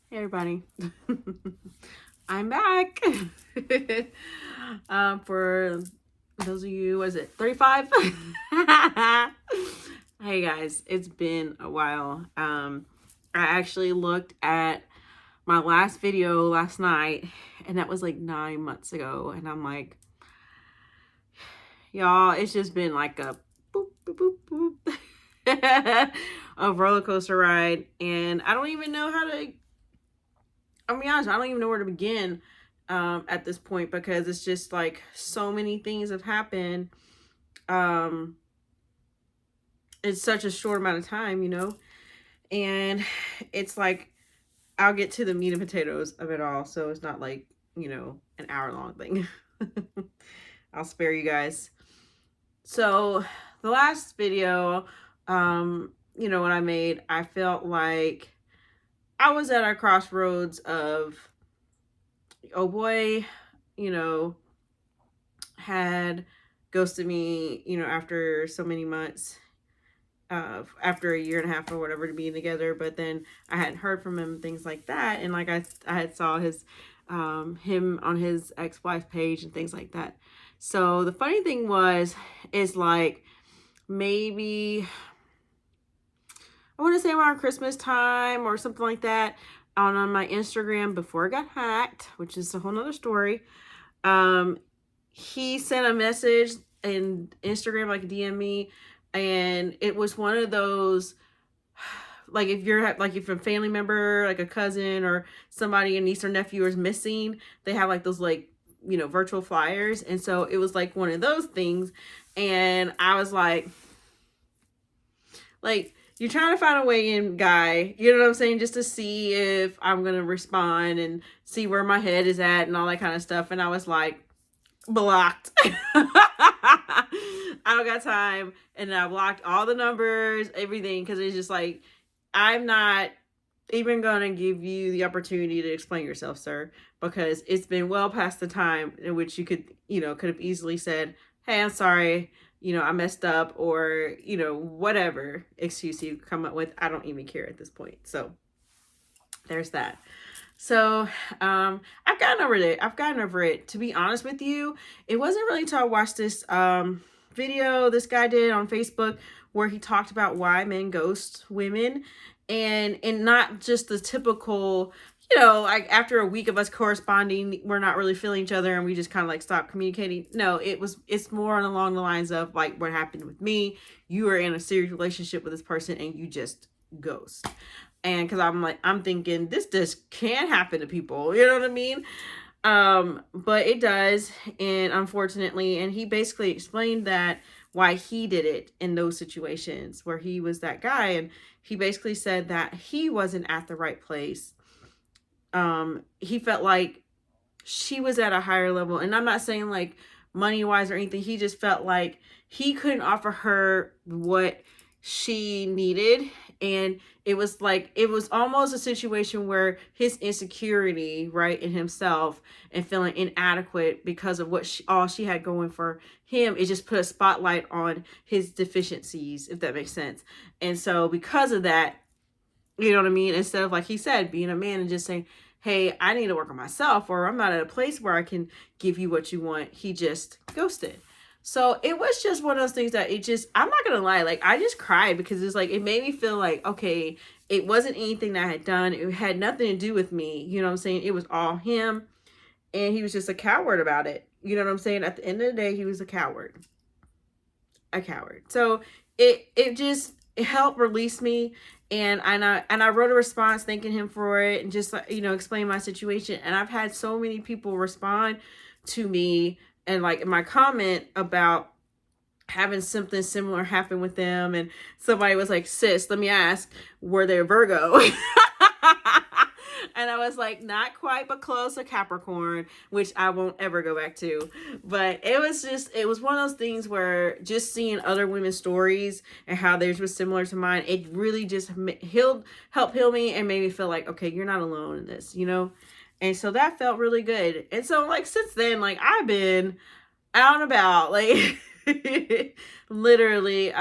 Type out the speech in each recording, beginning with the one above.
Hey everybody, I'm back. For those of you, was it 35? Hey guys, it's been a while. I actually looked at my last video last night, and that was like 9 months ago, and I'm like, y'all, it's just been like a boop boop boop boop, a roller coaster ride, and I don't even know how to. I'll be honest, I don't even know where to begin at this point because it's just like so many things have happened um, in such a short amount of time, and it's like I'll get to the meat and potatoes of it all, so it's not like an hour long thing. I'll spare you guys. So the last video, when I made, I felt like I was at a crossroads of, oh boy, you know, had ghosted me, after so many months, after a year and a half or whatever to being together. But then I hadn't heard from him, things like that. And like I had saw his, him on his ex-wife page and things like that. So the funny thing is like maybe I want to say around Christmas time or something like that on my Instagram before it got hacked, which is a whole nother story. He sent a message in Instagram, like DM me, and it was one of those, like if a family member, like a cousin or somebody, a niece or nephew is missing, they have like those like virtual flyers, and so it was like one of those things, and I was like you're trying to find a way in, guy, you know what I'm saying, just to see if I'm gonna respond and see where my head is at and all that kind of stuff, and I was like, blocked. I don't got time. And I blocked all the numbers, everything, because it's just like, I'm not even going to give you the opportunity to explain yourself, sir, because it's been well past the time in which you could have easily said, hey, I'm sorry, I messed up, or, whatever excuse you come up with. I don't even care at this point. So there's that. So I've gotten over it. To be honest with you, it wasn't really until I watched this video this guy did on Facebook where he talked about why men ghost women, and not just the typical, like after a week of us corresponding, we're not really feeling each other and we just kind of like stop communicating. No, it's more along the lines of like what happened with me. You are in a serious relationship with this person and you just ghost. And because I'm thinking this just can't happen to people, you know what I mean? But it does, and unfortunately, and he basically explained that why he did it in those situations where he was that guy, and he basically said that he wasn't at the right place. He felt like she was at a higher level, and I'm not saying like money wise or anything. He just felt like he couldn't offer her what she needed, and it was almost a situation where his insecurity, right, in himself and feeling inadequate because of what all she had going for him, it just put a spotlight on his deficiencies, if that makes sense. And so because of that, you know what I mean, instead of, like he said, being a man and just saying, hey, I need to work on myself, or I'm not at a place where I can give you what you want, he just ghosted. So it was just one of those things that I'm not gonna lie, like I just cried because it's like it made me feel like, okay, it wasn't anything that I had done, it had nothing to do with me, you know what I'm saying? It was all him, and he was just a coward about it. You know what I'm saying? At the end of the day, he was a coward. A coward. So it helped release me, and I wrote a response thanking him for it, and just explain my situation. And I've had so many people respond to me and like in my comment about having something similar happen with them, and somebody was like, sis, let me ask, were they Virgo? And I was like, not quite, but close, a Capricorn, which I won't ever go back to. But it was one of those things where just seeing other women's stories and how theirs was similar to mine, it really just helped heal me and made me feel like, okay, you're not alone in this, And so that felt really good. And so like since then, like I've been out and about, like literally,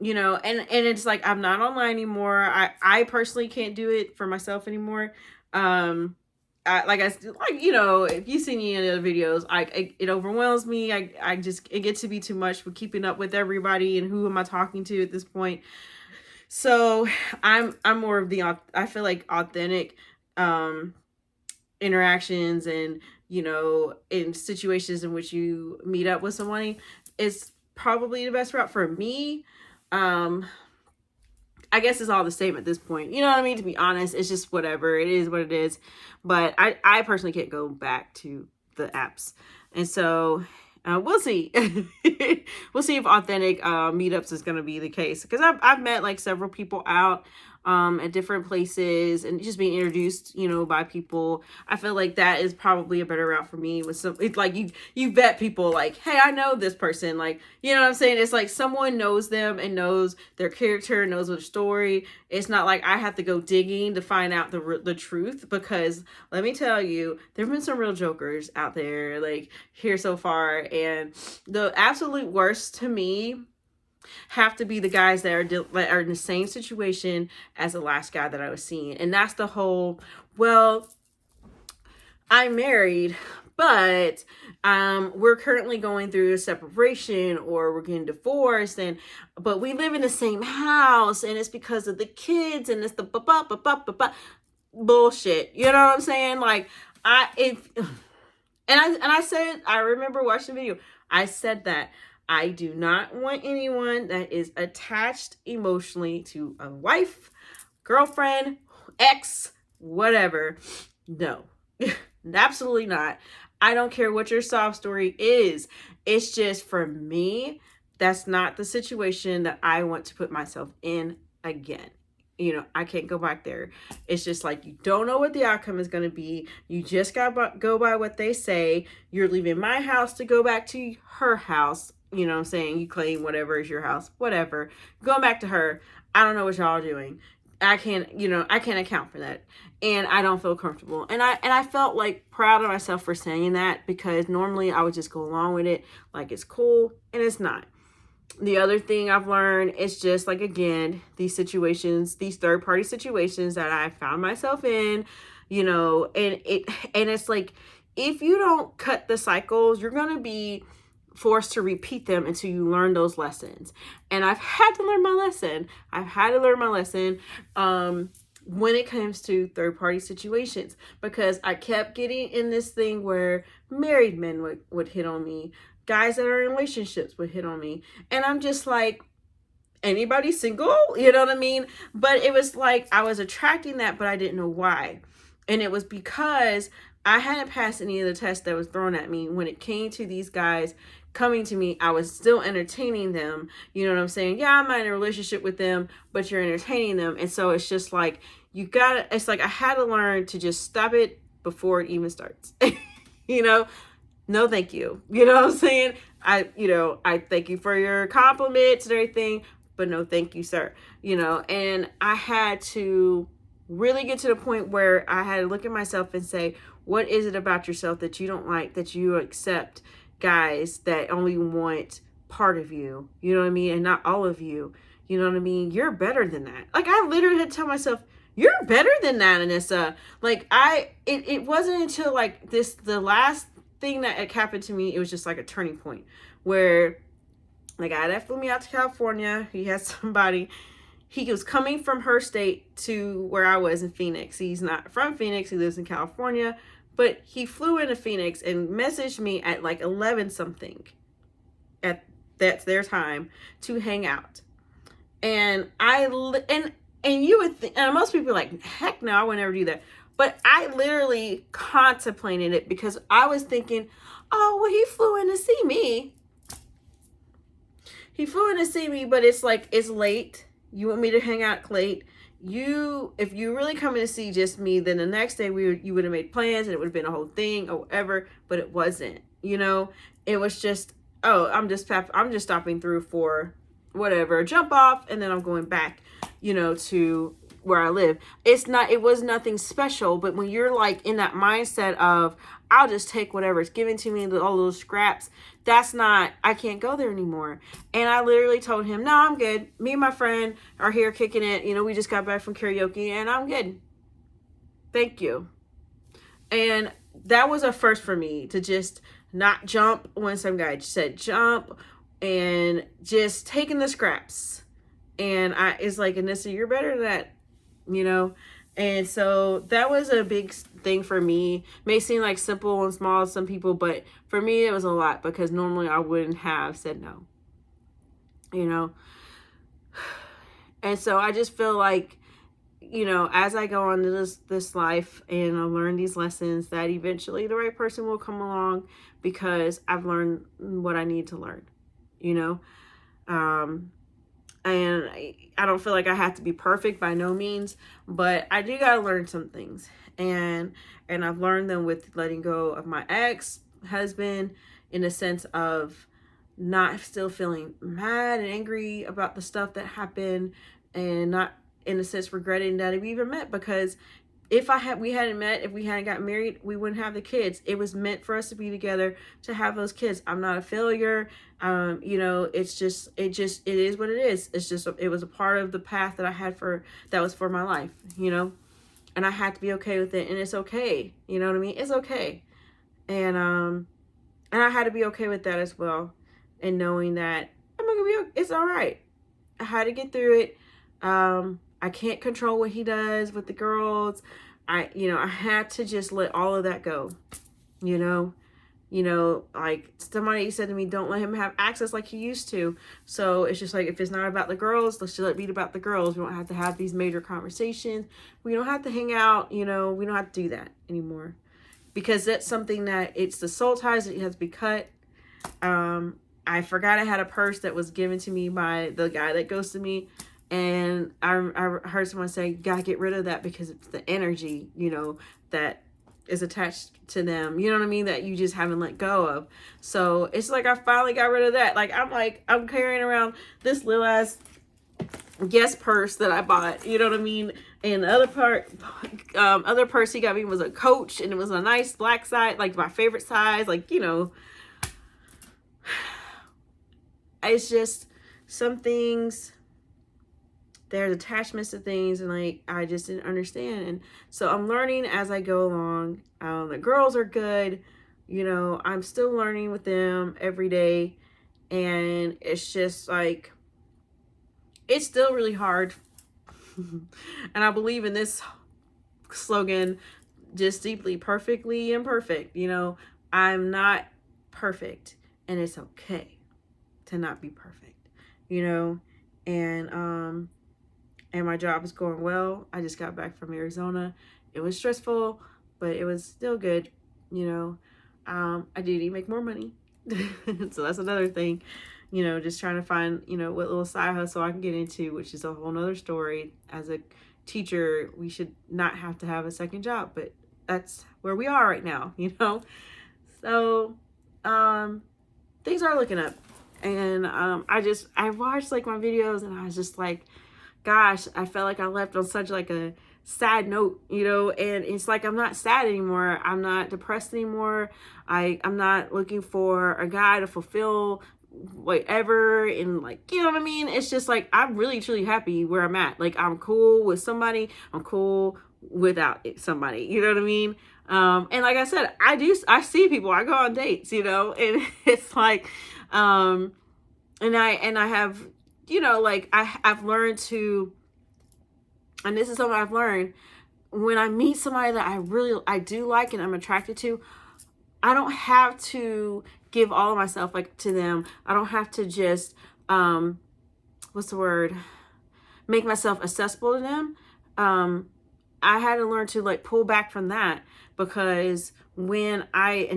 you know, and it's like I'm not online anymore. I personally can't do it for myself anymore. Like you know, if you've seen any of the videos, it overwhelms me. I just, it gets to be too much with keeping up with everybody and who am I talking to at this point. So I'm more of the, I feel like authentic interactions, and you know, in situations in which you meet up with somebody is probably the best route for me. I guess it's all the same at this point. You know what I mean? To be honest, it's just whatever. It is what it is. But I personally can't go back to the apps. And so we'll see. We'll see if authentic meetups is going to be the case. Because I've met like several people out at different places and just being introduced, you know, by people. I feel like that is probably a better route for me. With some, it's like you vet people like, hey, I know this person, like, you know what I'm saying? It's like someone knows them and knows their character, knows their story. It's not like I have to go digging to find out the truth, because let me tell you, there've been some real jokers out there like here so far, and the absolute worst to me have to be the guys that are in the same situation as the last guy that I was seeing. And that's the whole, well, I'm married, but we're currently going through a separation, or we're getting divorced, but we live in the same house, and it's because of the kids, and it's the bullshit. You know what I'm saying? Like I said, I remember watching the video. I said that I do not want anyone that is attached emotionally to a wife, girlfriend, ex, whatever. No, absolutely not. I don't care what your sob story is. It's just, for me, that's not the situation that I want to put myself in again. You know, I can't go back there. It's just like, you don't know what the outcome is going to be. You just got to go by what they say. You're leaving my house to go back to her house. You know what I'm saying? You claim whatever is your house, whatever. Going back to her, I don't know what y'all are doing. I can't account for that. And I don't feel comfortable. And I felt like proud of myself for saying that, because normally I would just go along with it like it's cool, and it's not. The other thing I've learned is just like, again, these situations, these third party situations that I found myself in, you know, and it's like, if you don't cut the cycles, you're going to be forced to repeat them until you learn those lessons. And I've had to learn my lesson. When it comes to third party situations, because I kept getting in this thing where married men would hit on me. Guys that are in relationships would hit on me. And I'm just like, anybody single? You know what I mean? But it was like I was attracting that, but I didn't know why. And it was because I hadn't passed any of the tests that was thrown at me. When it came to these guys coming to me, I was still entertaining them. You know what I'm saying? Yeah, I'm not in a relationship with them, but you're entertaining them. And so it's just like, it's like I had to learn to just stop it before it even starts. You know? No, thank you. You know what I'm saying? I thank you for your compliments and everything, but no, thank you, sir. You know, and I had to really get to the point where I had to look at myself and say, what is it about yourself that you don't like, that you accept guys that only want part of you? You know what I mean? And not all of you. You know what I mean? You're better than that. Like, I literally had to tell myself, you're better than that, Anissa. Like, it wasn't until like the last thing that happened to me, it was just like a turning point where, like, I that flew me out to California. He had somebody, he was coming from her state to where I was in Phoenix. He's not from Phoenix, he lives in California, but he flew into Phoenix and messaged me at like 11 something that's their time to hang out. And you would think, and most people are like, heck no, I would never do that. But I literally contemplated it, because I was thinking, oh, well, he flew in to see me. But it's like, it's late. You want me to hang out late. If you really coming to see just me, then the next day you would have made plans and it would have been a whole thing or whatever, but it wasn't, you know. It was just, oh, I'm just stopping through for whatever, jump off, and then I'm going back, you know, to where I live. It was nothing special, but when you're like in that mindset of, I'll just take whatever's given to me, all those scraps, I can't go there anymore. And I literally told him, no, I'm good. Me and my friend are here kicking it. We just got back from karaoke and I'm good. Thank you. And that was a first for me, to just not jump when some guy said jump, and just taking the scraps. And it's like, Anissa, you're better than that, And so that was a big thing for me. May seem like simple and small to some people, but for me it was a lot, because normally I wouldn't have said no. And so I just feel like, as I go on to this life and I learn these lessons, that eventually the right person will come along, because I've learned what I need to learn, and I don't feel like I have to be perfect by no means, but I do got to learn some things. And I've learned them with letting go of my ex-husband, in the sense of not still feeling mad and angry about the stuff that happened, and not in a sense regretting that we even met, because if we hadn't met, if we hadn't got married, we wouldn't have the kids. It was meant for us to be together, to have those kids. I'm not a failure. It is what it is. It's just, it was a part of the path that I had that was for my life, and I had to be okay with it. And it's okay. You know what I mean? It's okay. And I had to be okay with that as well. And knowing that it's all right. I had to get through it. I can't control what he does with the girls. I had to just let all of that go, like somebody said to me, don't let him have access like he used to. So it's just like, if it's not about the girls, let's just let it be about the girls. We don't have to have these major conversations. We don't have to hang out, we don't have to do that anymore, because that's something that it's the soul ties that has to be cut. I forgot I had a purse that was given to me by the guy that ghosted me. And I heard someone say, you gotta get rid of that, because it's the energy, that is attached to them. You know what I mean? That you just haven't let go of. So it's like, I finally got rid of that. I'm carrying around this little ass Guess purse that I bought. You know what I mean? And the other purse he got me was a Coach, and it was a nice black size, like my favorite size. It's just some things. There's attachments to things, and I just didn't understand. And so I'm learning as I go along. The girls are good. I'm still learning with them every day. And it's just it's still really hard. And I believe in this slogan, just deeply, perfectly imperfect. I'm not perfect, and it's okay to not be perfect, and my job is going well. I just got back from Arizona. It was stressful, but it was still good. I do need to make more money. So that's another thing, just trying to find, what little side hustle I can get into, which is a whole nother story. As a teacher, we should not have to have a second job, but that's where we are right now, So, things are looking up. And I watched my videos, and I was just like, gosh, I felt like I left on such a sad note, and it's like, I'm not sad anymore. I'm not depressed anymore. I'm not looking for a guy to fulfill whatever, and you know what I mean? It's just I'm really truly happy where I'm at. I'm cool with somebody. I'm cool without somebody, you know what I mean? And like I said, I see people, I go on dates, and it's and I have, I've learned to, and this is something I've learned, when I meet somebody that I do like and I'm attracted to, I don't have to give all of myself to them. I don't have to just, make myself accessible to them. I had to learn to pull back from that, because when I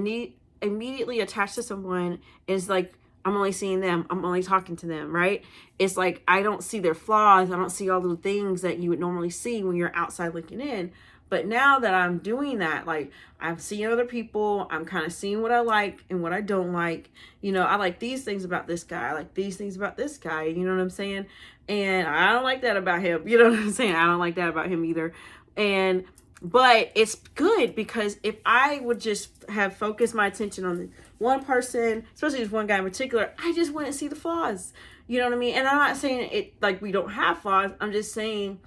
immediately attach to someone, it's I'm only seeing them. I'm only talking to them, right? It's I don't see their flaws. I don't see all the things that you would normally see when you're outside looking in. But now that I'm doing that, I'm seeing other people, I'm kind of seeing what I like and what I don't like. I like these things about this guy. I like these things about this guy. You know what I'm saying? And I don't like that about him. You know what I'm saying? I don't like that about him either. But it's good because if I would just have focused my attention on one person, especially this one guy in particular, I just wouldn't see the flaws. You know what I mean? And I'm not saying it like we don't have flaws. I'm just saying,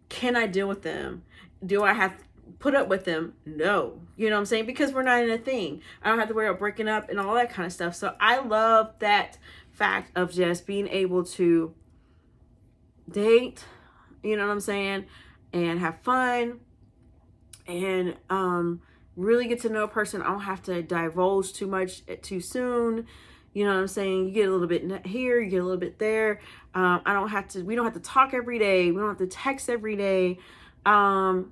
can I deal with them? Do I have to put up with them? No. You know what I'm saying? Because we're not in a thing. I don't have to worry about breaking up and all that kind of stuff. So I love that fact of just being able to date, you know what I'm saying, and have fun and really get to know a person. I don't have to divulge too much too soon. You know what I'm saying? You get a little bit here, you get a little bit there. We don't have to talk every day. We don't have to text every day.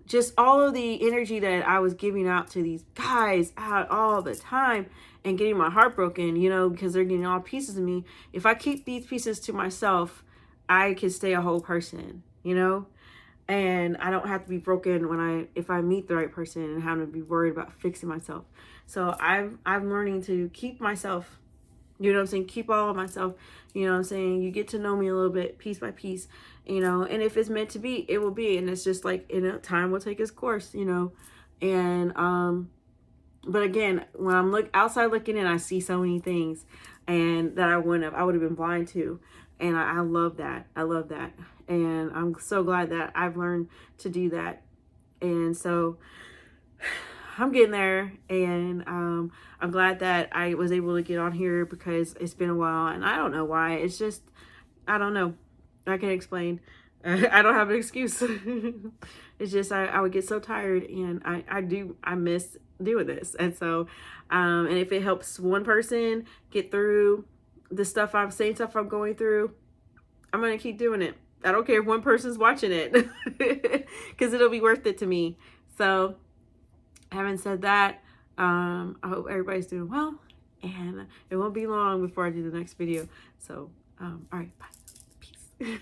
Just all of the energy that I was giving out to these guys out all the time and getting my heart broken, you know, because they're getting all pieces of me. If I keep these pieces to myself, I can stay a whole person, you know? And I don't have to be broken if I meet the right person and having to be worried about fixing myself. So I'm learning to keep myself, you know what I'm saying? Keep all of myself, you know what I'm saying? You get to know me a little bit, piece by piece, you know, and if it's meant to be, it will be. And it's just like, time will take its course, you know? And, but again, when I'm outside looking in, I see so many things and that I would have been blind to. And I love that. I love that. And I'm so glad that I've learned to do that. And so I'm getting there. And I'm glad that I was able to get on here because it's been a while. And I don't know why. It's just, I don't know. I can't explain. I don't have an excuse. It's just I would get so tired, and I miss doing this. And so and if it helps one person get through the stuff I'm going through, I'm gonna keep doing it. I don't care if one person's watching it, because it'll be worth it to me. So having said that, I hope everybody's doing well, and it won't be long before I do the next video. So all right, bye, peace.